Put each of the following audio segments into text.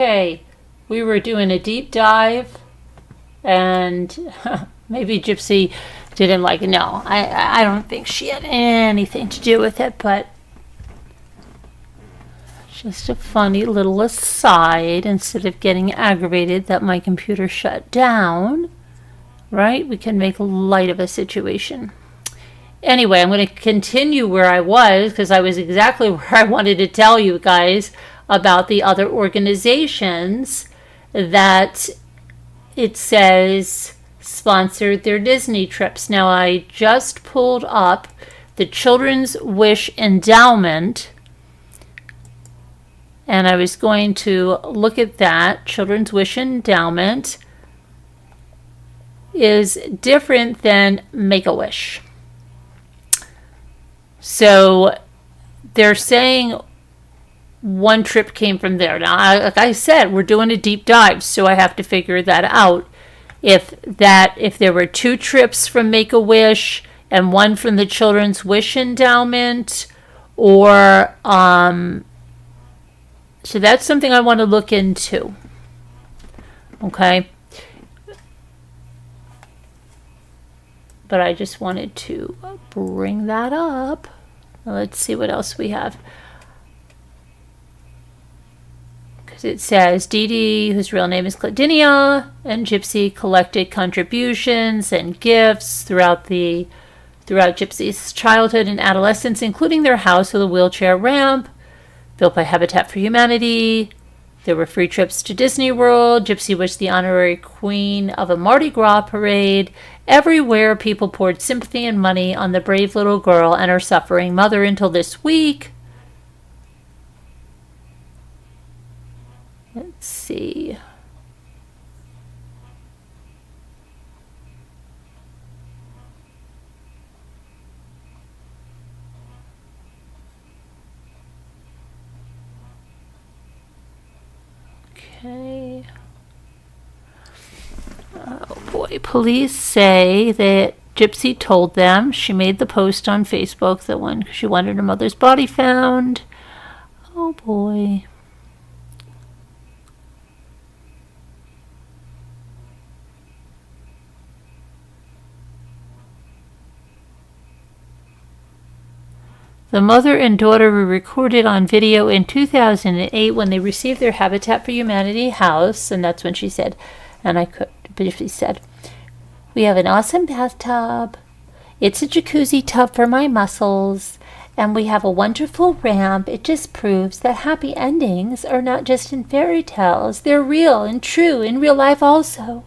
Okay, we were doing a deep dive, and maybe Gypsy didn't like it. No, I don't think she had anything to do with it, but just a funny little aside. Instead of getting aggravated that my computer shut down, right? We can make light of a situation. Anyway, I'm going to continue where I was because I was exactly where I wanted to tell you guys about the other organizations that it says sponsored their Disney trips. Now, I just pulled up the Children's Wish Endowment, and I was going to look at that. Children's Wish Endowment is different than Make-A-Wish. So they're saying one trip came from there. Now, like I said, we're doing a deep dive, so I have to figure that out. If there were two trips from Make-A-Wish and one from the Children's Wish Endowment, or so that's something I want to look into. Okay. But I just wanted to bring that up. Let's see what else we have. Because it says Dee Dee, whose real name is Claudinia, and Gypsy collected contributions and gifts throughout Gypsy's childhood and adolescence, including their house with a wheelchair ramp, built by Habitat for Humanity. There were free trips to Disney World. Gypsy was the honorary queen of a Mardi Gras parade. Everywhere, people poured sympathy and money on the brave little girl and her suffering mother until this week. Let's see. Okay. Oh boy, police say that Gypsy told them she made the post on Facebook that when she wanted her mother's body found. Oh boy. The mother and daughter were recorded on video in 2008 when they received their Habitat for Humanity house, and that's when she said, Gypsy said, "We have an awesome bathtub. It's a jacuzzi tub for my muscles, and we have a wonderful ramp. It just proves that happy endings are not just in fairy tales. They're real and true in real life also."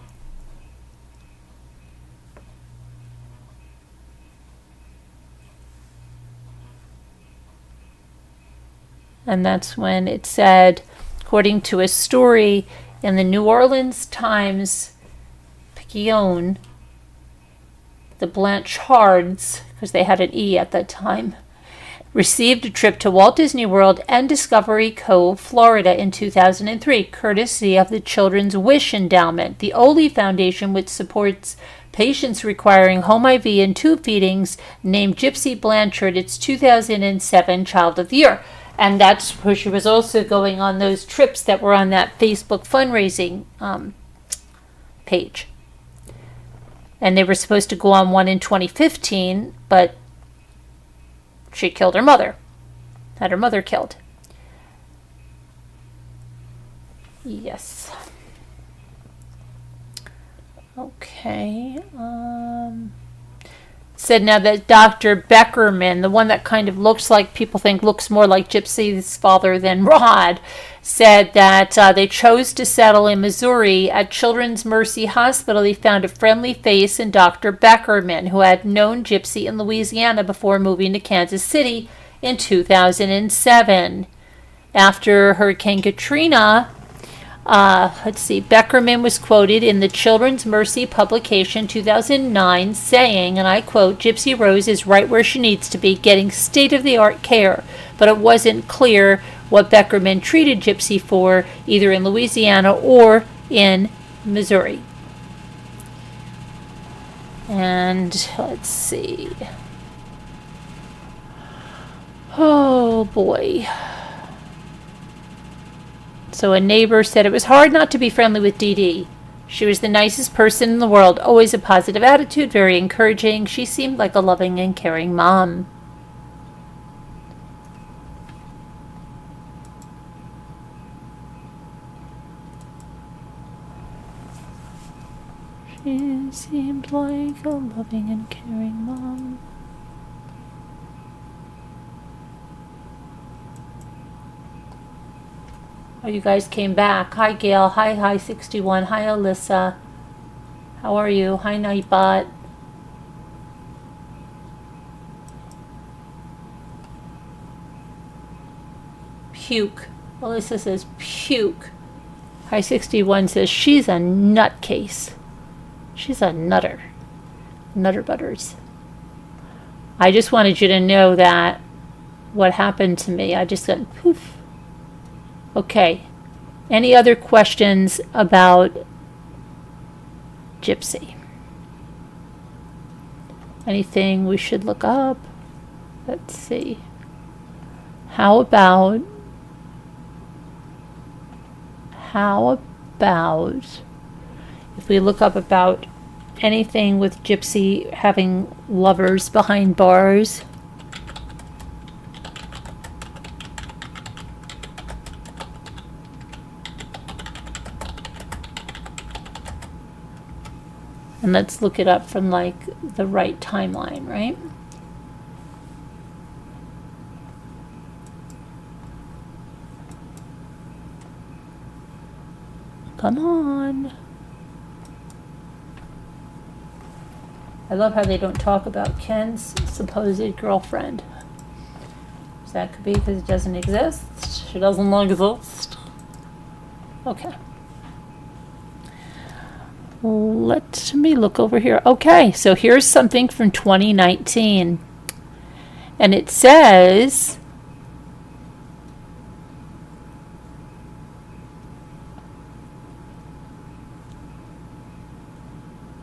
And that's when it said, according to a story in the New Orleans Times-Picayune, the Blanchards, because they had an E at that time, received a trip to Walt Disney World and Discovery Cove, Florida in 2003, courtesy of the Children's Wish Endowment, the Oli Foundation, which supports patients requiring home IV and tube feedings, named Gypsy Blanchard its 2007 Child of the Year. And that's where she was also going on those trips that were on that Facebook fundraising page. And they were supposed to go on one in 2015, but she killed her mother. Had her mother killed. Yes. Okay. Said now that Dr. Beckerman, the one that kind of looks like, people think looks more like Gypsy's father than Rod, said that they chose to settle in Missouri. At Children's Mercy Hospital, they found a friendly face in Dr. Beckerman, who had known Gypsy in Louisiana before moving to Kansas City in 2007. After Hurricane Katrina, Beckerman was quoted in the Children's Mercy publication 2009 saying, and I quote, "Gypsy Rose is right where she needs to be, getting state-of-the-art care," but it wasn't clear what Beckerman treated Gypsy for, either in Louisiana or in Missouri. And let's see. Oh boy. So a neighbor said it was hard not to be friendly with Dee Dee. She was the nicest person in the world, always a positive attitude, very encouraging. She seemed like a loving and caring mom. She seemed like a loving and caring mom. Oh, you guys came back. Hi, Gail. Hi, 61. Hi, Alyssa. How are you? Hi, Nightbot. Puke. Alyssa says puke. Hi, 61 says she's a nutcase. She's a nutter. Nutter butters. I just wanted you to know that what happened to me. I just got poof. Okay. Any other questions about Gypsy? Anything we should look up? Let's see. How about if we look up about anything with Gypsy having lovers behind bars? And let's look it up from like the right timeline, right? Come on. I love how they don't talk about Ken's supposed girlfriend. So that could be because it doesn't exist. She doesn't exist. Okay. Let me look over here. Okay, so here's something from 2019. And it says,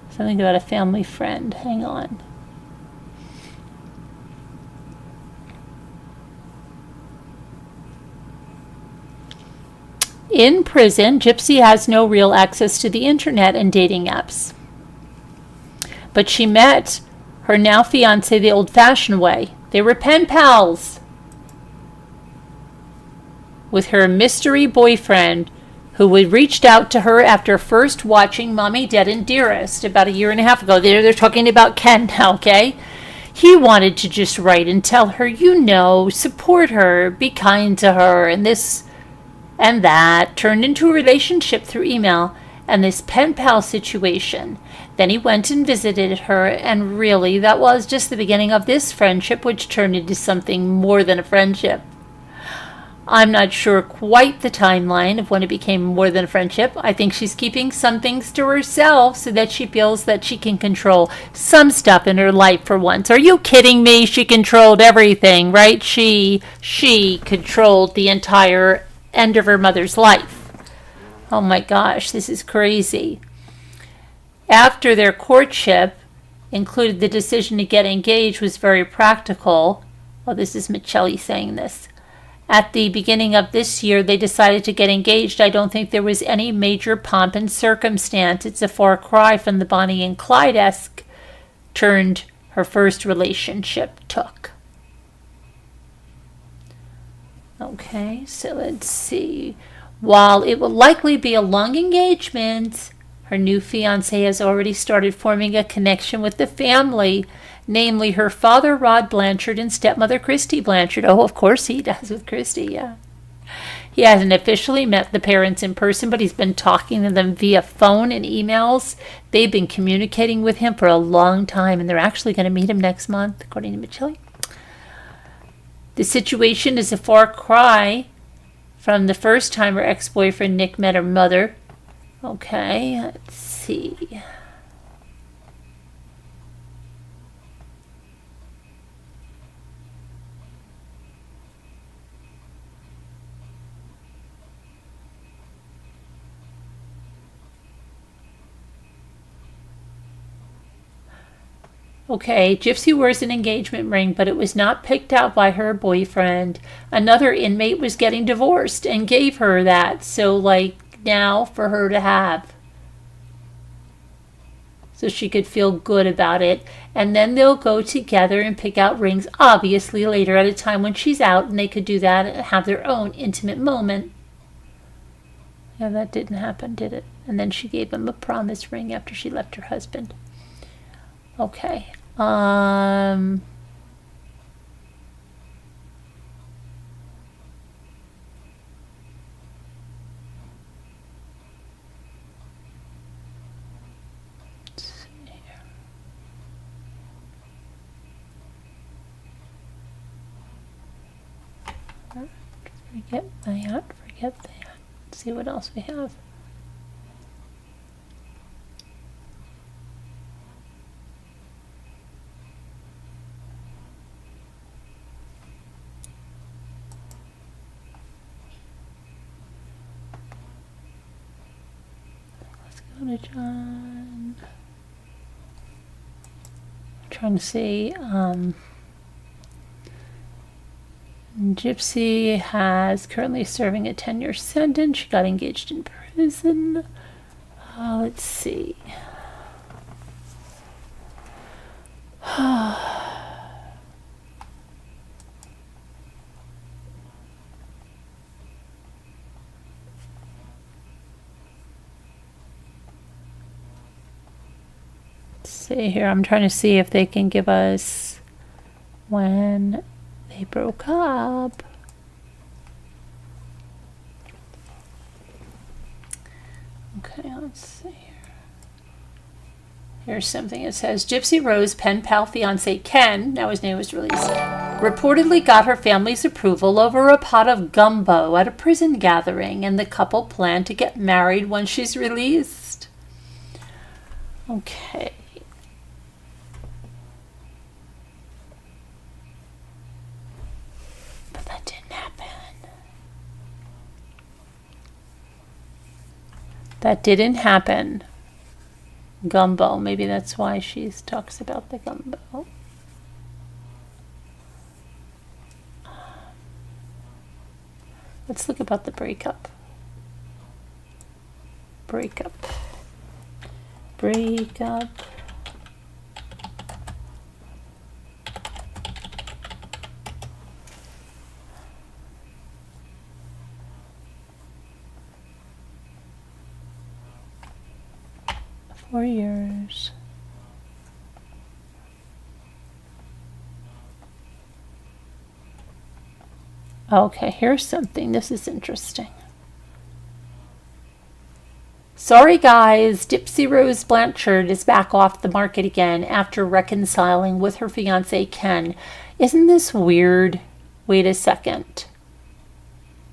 something about a family friend. Hang on. In prison, Gypsy has no real access to the internet and dating apps. But she met her now fiance the old-fashioned way. They were pen pals with her mystery boyfriend, who had reached out to her after first watching Mommy, Dead and Dearest about a year and a half ago. They're talking about Ken now, okay? He wanted to just write and tell her, support her, be kind to her, and this and that turned into a relationship through email and this pen pal situation. Then he went and visited her, and really, that was just the beginning of this friendship, which turned into something more than a friendship. I'm not sure quite the timeline of when it became more than a friendship. I think she's keeping some things to herself so that she feels that she can control some stuff in her life for once. Are you kidding me? She controlled everything, right? She controlled the entire end of her mother's life. Oh my gosh, this is crazy. After their courtship included the decision to get engaged was very practical. Oh, this is Michelli saying this. At the beginning of this year, they decided to get engaged. I don't think there was any major pomp and circumstance. It's a far cry from the Bonnie and Clyde-esque turned her first relationship took. Okay, so let's see. While it will likely be a long engagement, her new fiancé has already started forming a connection with the family, namely her father, Rod Blanchard, and stepmother, Christy Blanchard. Oh, of course he does with Christy, yeah. He hasn't officially met the parents in person, but he's been talking to them via phone and emails. They've been communicating with him for a long time, and they're actually going to meet him next month, according to Michelli. The situation is a far cry from the first time her ex-boyfriend Nick met her mother. Okay, let's see. Okay, Gypsy wears an engagement ring, but it was not picked out by her boyfriend. Another inmate was getting divorced and gave her that. So, like, now for her to have. So she could feel good about it. And then they'll go together and pick out rings, obviously later at a time when she's out, and they could do that and have their own intimate moment. Yeah, that didn't happen, did it? And then she gave him a promise ring after she left her husband. Okay. Let's see here. Forget that. Forget that. Let's see what else we have. Go to John. I'm trying to see. Gypsy has currently serving a 10-year sentence. She got engaged in prison. Let's see. See here, I'm trying to see if they can give us when they broke up. Okay, let's see here. Here's something. It says Gypsy Rose pen pal fiance Ken, now his name was released, reportedly got her family's approval over a pot of gumbo at a prison gathering, and the couple plan to get married when she's released. Okay. That didn't happen. Gumbo. Maybe that's why she talks about the gumbo. Let's look about the breakup. Breakup. 4 years. Okay, here's something. This is interesting. Sorry guys, Gypsy Rose Blanchard is back off the market again after reconciling with her fiance Ken. Isn't this weird? Wait a second.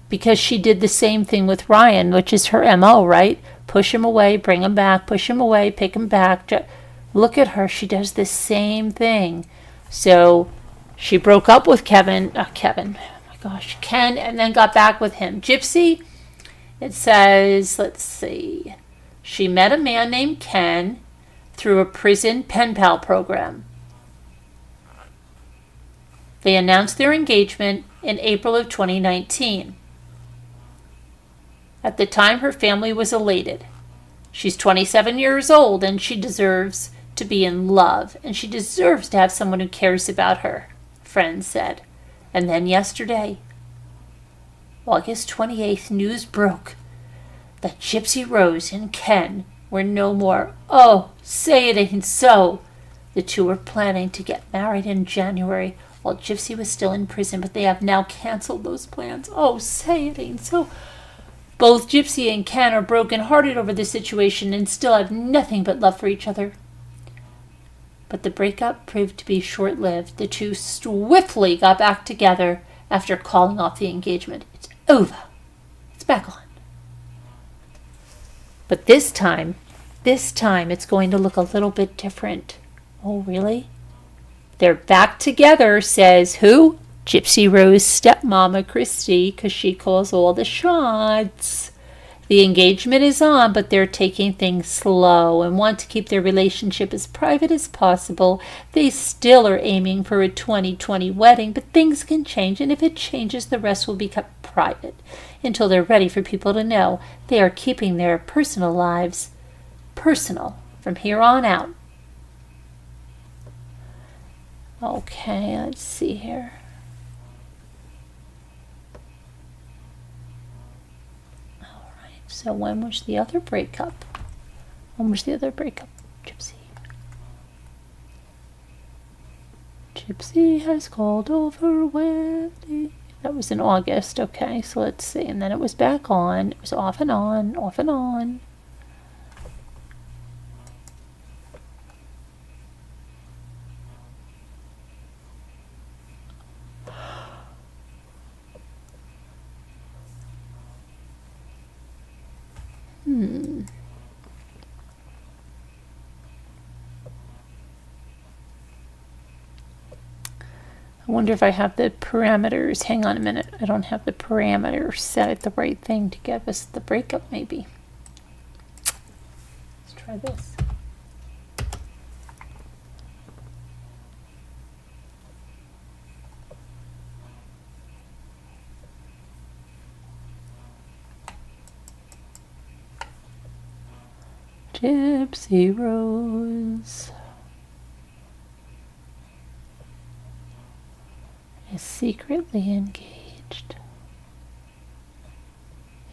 Because she did the same thing with Ryan, which is her MO, right? Push him away, bring him back, push him away, pick him back. Look at her. She does the same thing. So she broke up with Ken, and then got back with him. Gypsy, it says, let's see. She met a man named Ken through a prison pen pal program. They announced their engagement in April of 2019. At the time, her family was elated. She's 27 years old and she deserves to be in love, and she deserves to have someone who cares about her, friends said. And then yesterday, August 28th, news broke that Gypsy Rose and Ken were no more. Oh, say it ain't so. The two were planning to get married in January while Gypsy was still in prison, but they have now canceled those plans. Oh, say it ain't so. Both Gypsy and Ken are broken-hearted over this situation and still have nothing but love for each other. But the breakup proved to be short-lived. The two swiftly got back together after calling off the engagement. It's over. It's back on. But this time it's going to look a little bit different. Oh, really? They're back together, says who? Gypsy Rose stepmama Christy, because she calls all the shots. The engagement is on, but they're taking things slow and want to keep their relationship as private as possible. They still are aiming for a 2020 wedding, but things can change, and if it changes, the rest will be kept private until they're ready for people to know. They are keeping their personal lives personal from here on out. Okay, let's see here. So when was the other breakup? When was the other breakup, Gypsy? Gypsy has called over wedding. That was in August. Okay, so let's see. And then it was back on. It was off and on, off and on. I wonder if I have the parameters. Hang on a minute. I don't have the parameters set at the right thing to give us the breakup, maybe. Let's try this. Gypsy Rose is secretly engaged.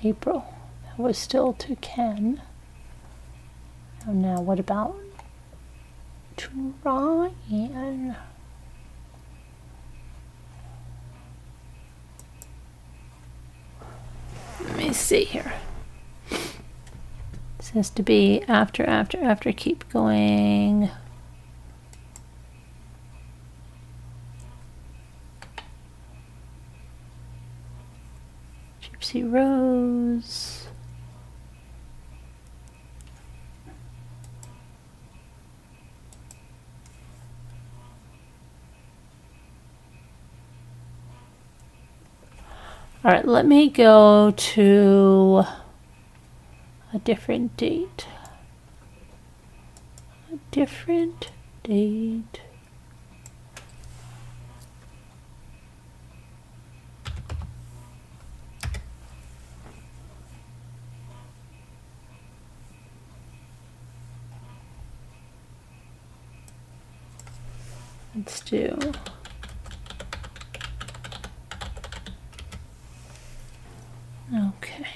April. That was still to Ken. Oh, now what about to Ryan? Let me see here. This has to be after, keep going. Gypsy Rose. All right, let me go to a different date. A different date. Let's do okay.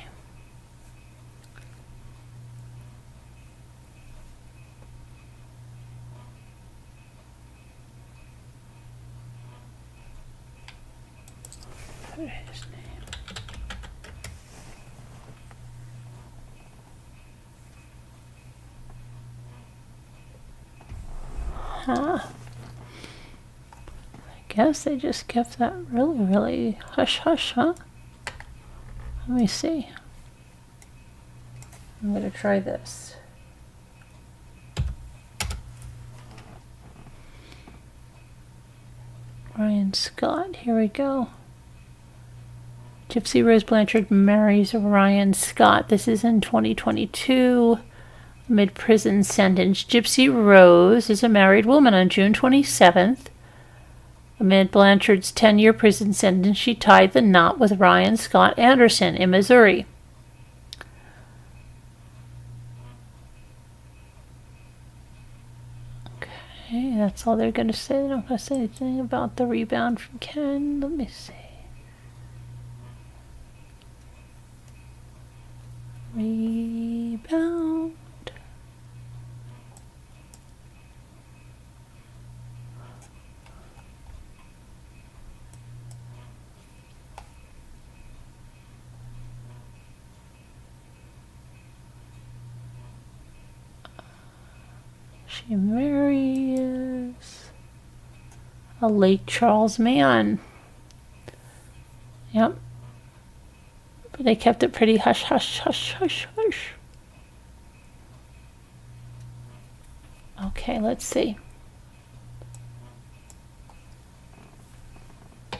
Put his name. Huh. I guess they just kept that really hush hush, huh? Let me see. I'm going to try this. Ryan Scott, here we go. Gypsy Rose Blanchard marries Ryan Scott. This is in 2022. Amid prison sentence. Gypsy Rose is a married woman. On June 27th, amid Blanchard's 10-year prison sentence, she tied the knot with Ryan Scott Anderson in Missouri. Okay, that's all they're going to say. They're not going to say anything about the rebound from Ken. Let me see. Rebound. She marries a Lake Charles man. Yep. But they kept it pretty hush, hush, hush, hush, hush. Okay, let's see.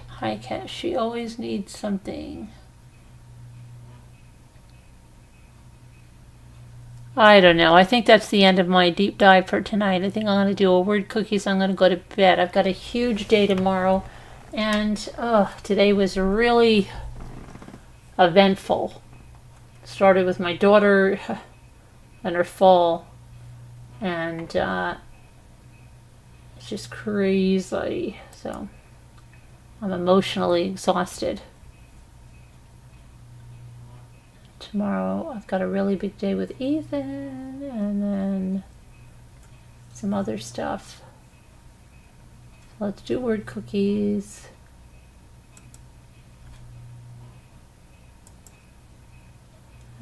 Hi, Cat. She always needs something. I don't know. I think that's the end of my deep dive for tonight. I think I'm going to do a word cookies. I'm going to go to bed. I've got a huge day tomorrow. And today was really eventful. Started with my daughter and her fall. And it's just crazy. So I'm emotionally exhausted. Tomorrow I've got a really big day with Ethan and then some other stuff. Let's do word cookies.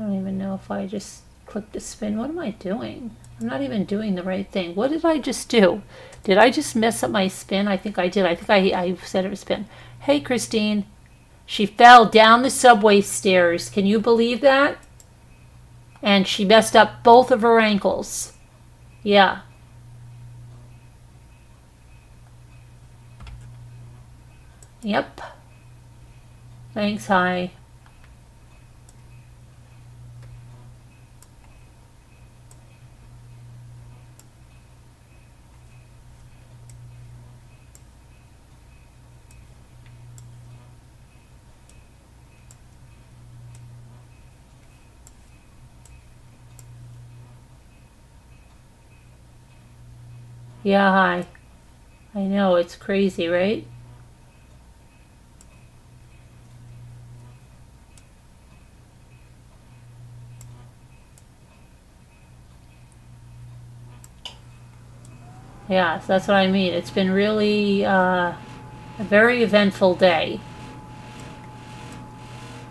I don't even know if I just clicked the spin. What am I doing? I'm not even doing the right thing. What did I just do? Did I just mess up my spin? I think I did. I think I said it was spin. Hey, Christine. She fell down the subway stairs. Can you believe that? And she messed up both of her ankles. Yeah. Yep. Thanks, hi. Yeah, hi. I know, it's crazy, right? Yeah, so that's what I mean. It's been really a very eventful day.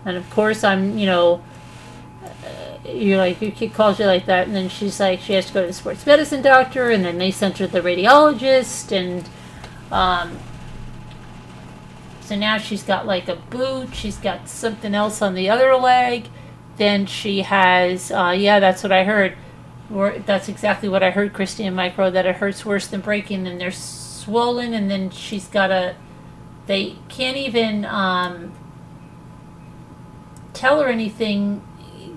And of course, you're like, your kid calls you like that, and then she's like, she has to go to the sports medicine doctor, and then they sent her to the radiologist, and so now she's got like a boot, she's got something else on the other leg, then she has, yeah, that's what I heard. That's exactly what I heard, Christine Micro, that it hurts worse than breaking, and they're swollen, and then she's got they can't even tell her anything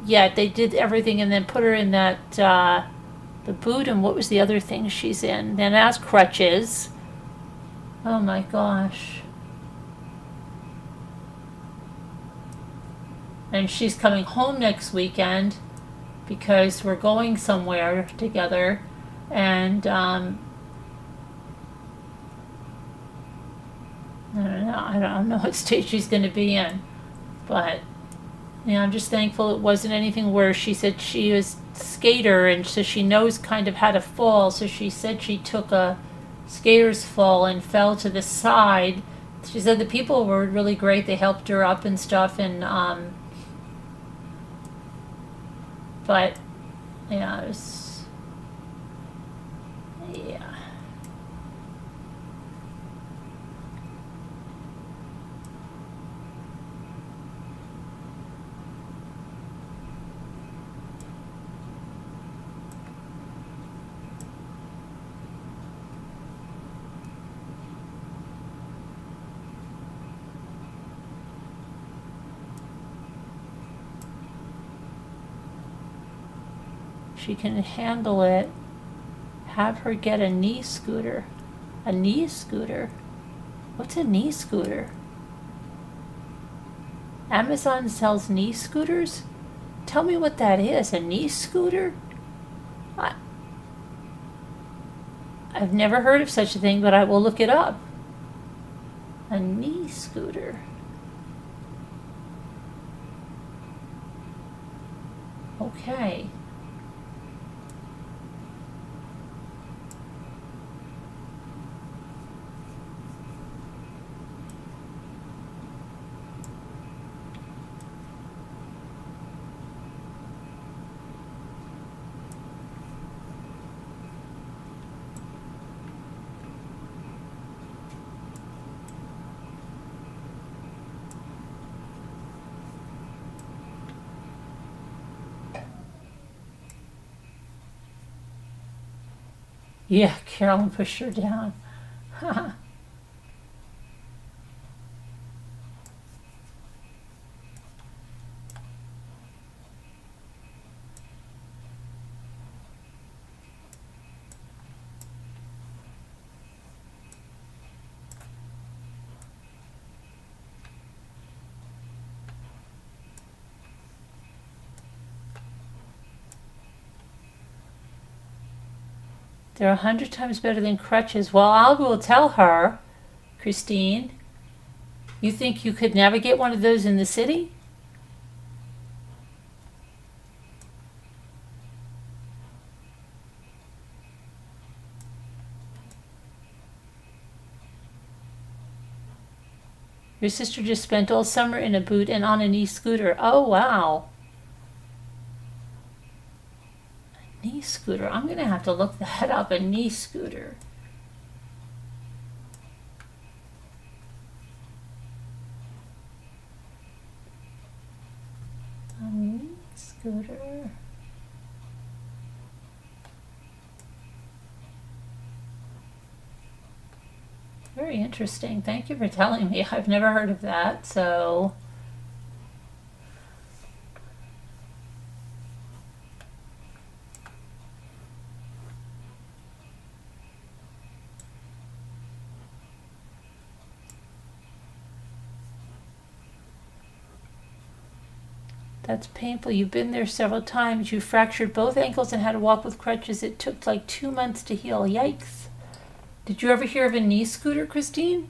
yet. They did everything and then put her in that the boot, and what was the other thing she's in? Then as crutches. Oh my gosh. And she's coming home next weekend because we're going somewhere together, and I don't know what state she's going to be in, but I'm just thankful it wasn't anything worse. She said she was a skater, and so she knows kind of how to fall. So she said she took a skater's fall and fell to the side. She said the people were really great. They helped her up and stuff, and but yeah, it was, yeah. She can handle it. Have her get a knee scooter. A knee scooter? What's a knee scooter? Amazon sells knee scooters? Tell me what that is. A knee scooter? I've never heard of such a thing, but I will look it up. A knee scooter. Okay. Yeah, Carolyn pushed her down. They're 100 times better than crutches. Well, I will tell her, Christine, you think you could navigate one of those in the city? Your sister just spent all summer in a boot and on an e-scooter. Oh, wow. A knee scooter. I'm going to have to look that up, a knee scooter. A knee scooter. Very interesting. Thank you for telling me. I've never heard of that, so... That's painful. You've been there several times. You fractured both ankles and had to walk with crutches. It took like 2 months to heal. Yikes. Did you ever hear of a knee scooter, Christine?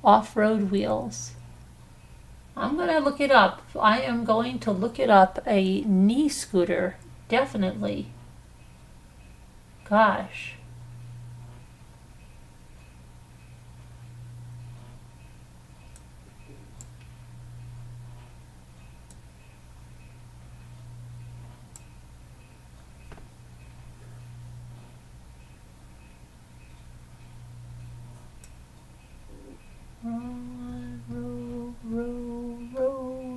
Off-road wheels. I'm going to look it up. I am going to look it up. A knee scooter. Definitely. Gosh.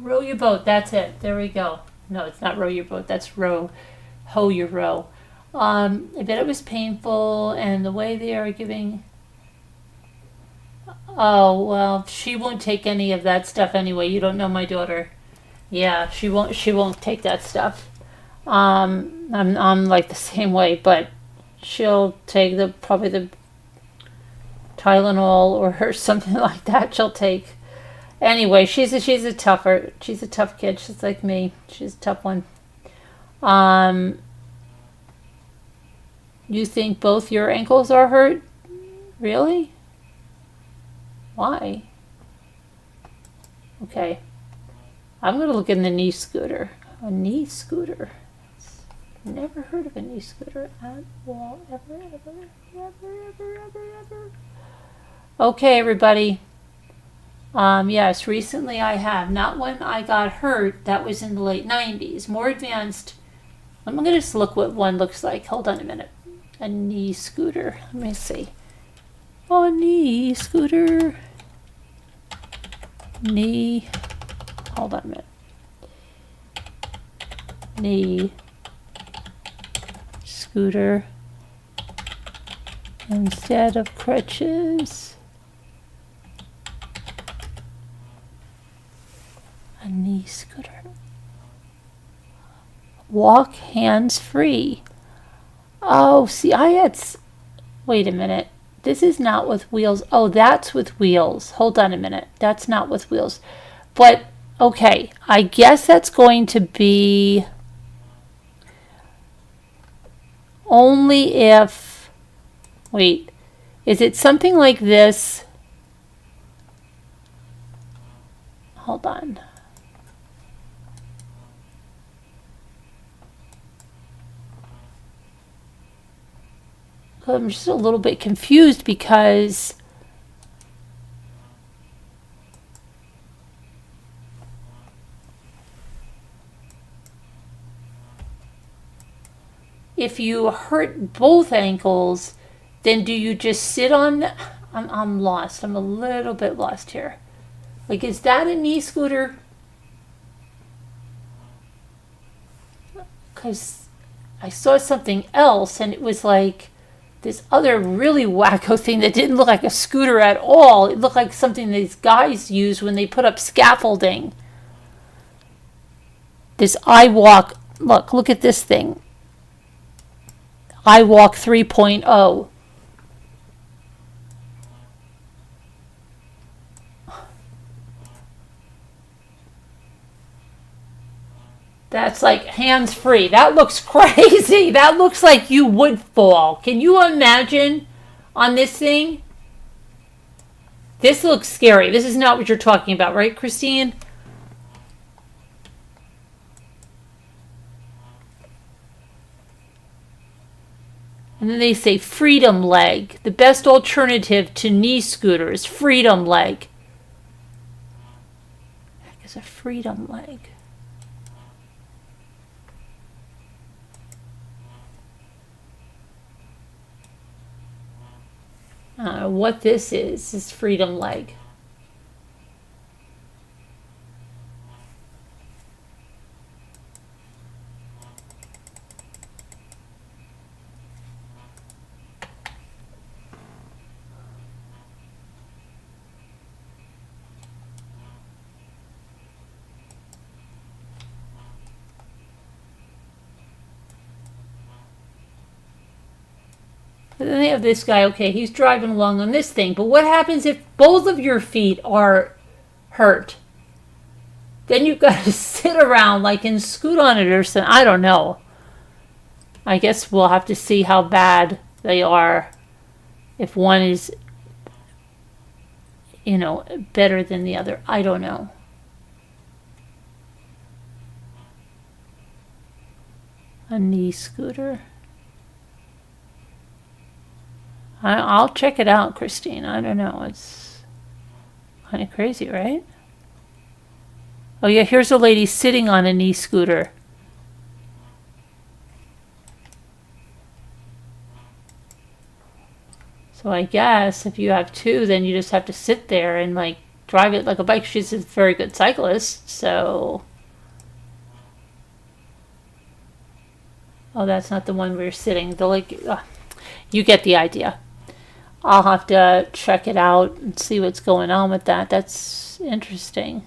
Row your boat. That's it. There we go. No, it's not row your boat. That's hoe your row. I bet it was painful, and the way they are giving. Oh well, she won't take any of that stuff anyway. You don't know my daughter. Yeah, she won't. She won't take that stuff. I'm like the same way, but she'll take probably the Tylenol or something like that. She'll take. Anyway, she's a tough kid. She's like me. She's a tough one. You think both your ankles are hurt? Really? Why? Okay. I'm going to look in the knee scooter. A knee scooter. Never heard of a knee scooter at all. Ever. Okay, everybody. Yes, recently I have. Not when I got hurt. That was in the late 90s. More advanced. I'm going to just look what one looks like. Hold on a minute. A knee scooter. Let me see. Oh, knee scooter. Knee. Hold on a minute. Knee scooter instead of crutches. A knee scooter. Walk hands free. Oh, see, wait a minute. This is not with wheels. Oh, that's with wheels. Hold on a minute. That's not with wheels. But, okay, I guess that's going to be only if, wait, is it something like this? Hold on. I'm just a little bit confused because if you hurt both ankles, then do you just sit on I'm lost. I'm a little bit lost here. Like, is that a knee scooter? Because I saw something else and it was like this other really wacko thing that didn't look like a scooter at all. It looked like something these guys use when they put up scaffolding. This iWalk, look at this thing. iWalk 3.0. That's like hands-free. That looks crazy. That looks like you would fall. Can you imagine on this thing? This looks scary. This is not what you're talking about, right, Christine? And then they say Freedom Leg. The best alternative to knee scooters. Freedom Leg. What the heck is a Freedom Leg? I don't know what this is Freedom Leg. But then they have this guy, okay, he's driving along on this thing. But what happens if both of your feet are hurt? Then you've got to sit around like and scoot on it or something. I don't know. I guess we'll have to see how bad they are. If one is, you know, better than the other. I don't know. A knee scooter. I'll check it out, Christine. I don't know. It's kind of crazy, right? Oh, yeah, here's a lady sitting on a knee scooter. So I guess if you have two, then you just have to sit there and, like, drive it like a bike. She's a very good cyclist, so... Oh, that's not the one where you're sitting. The, like, you get the idea. I'll have to check it out and see what's going on with that. That's interesting.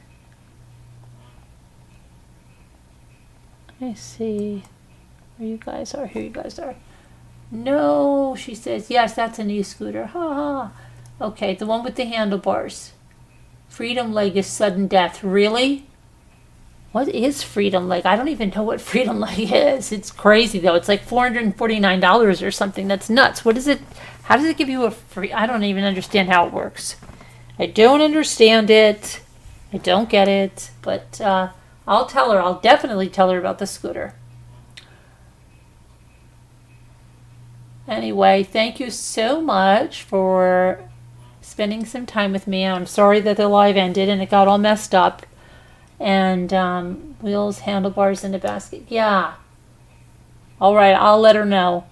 Let me see where you guys are. Here you guys are. No, she says, yes, that's a knee scooter. Ha ha. Okay, the one with the handlebars. Freedom Leg is sudden death. Really? What is Freedom Leg? I don't even know what Freedom Leg is. It's crazy, though. It's like $449 or something. That's nuts. What is it? How does it give you a free... I don't even understand how it works. I don't understand it. I don't get it. But I'll tell her. I'll definitely tell her about the scooter. Anyway, thank you so much for spending some time with me. I'm sorry that the live ended and it got all messed up. And wheels, handlebars in the basket. Yeah. All right, I'll let her know.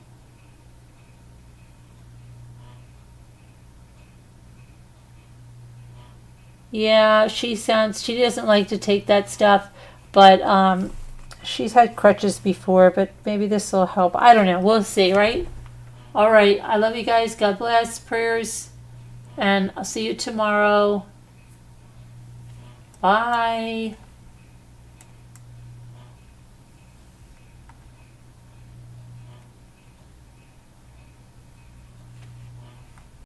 Yeah, she doesn't like to take that stuff, but she's had crutches before, but maybe this will help. I don't know. We'll see, right? All right. I love you guys. God bless. Prayers. And I'll see you tomorrow. Bye.